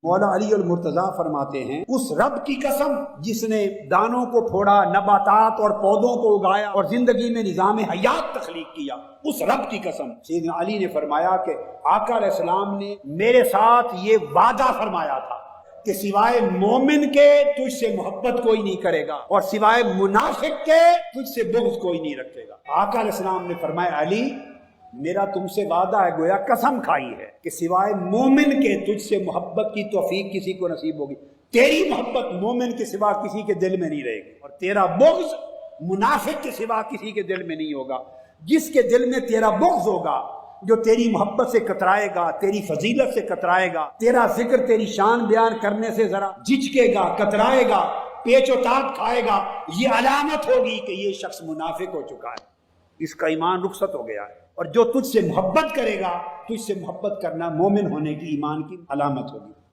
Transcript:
مولا علی المرتضیٰ فرماتے ہیں اس رب کی قسم جس نے دانوں کو پھوڑا، نباتات اور پودوں کو اگایا اور زندگی میں نظام حیات تخلیق کیا، اس رب کی قسم۔ سیدنا علی نے فرمایا کہ آقا علیہ السلام نے میرے ساتھ یہ وعدہ فرمایا تھا کہ سوائے مومن کے تجھ سے محبت کوئی نہیں کرے گا اور سوائے منافق کے تجھ سے بغض کوئی نہیں رکھے گا۔ آقا علیہ السلام نے فرمایا علی میرا تم سے وعدہ ہے، گویا قسم کھائی ہے کہ سوائے مومن کے تجھ سے محبت کی توفیق کسی کو نصیب ہوگی، تیری محبت مومن کے سوا کسی کے دل میں نہیں رہے گی اور تیرا بغض منافق کے سوا کسی کے دل میں نہیں ہوگا۔ جس کے دل میں تیرا بغض ہوگا، جو تیری محبت سے کترائے گا، تیری فضیلت سے کترائے گا، تیرا ذکر تیری شان بیان کرنے سے ذرا جھجکے گا، کترائے گا، پیچ و تاب کھائے گا، یہ علامت ہوگی کہ یہ شخص منافق ہو چکا ہے، اس کا ایمان رخصت ہو گیا ہے۔ اور جو تجھ سے محبت کرے گا، تجھ سے محبت کرنا مومن ہونے کی ایمان کی علامت ہوگی۔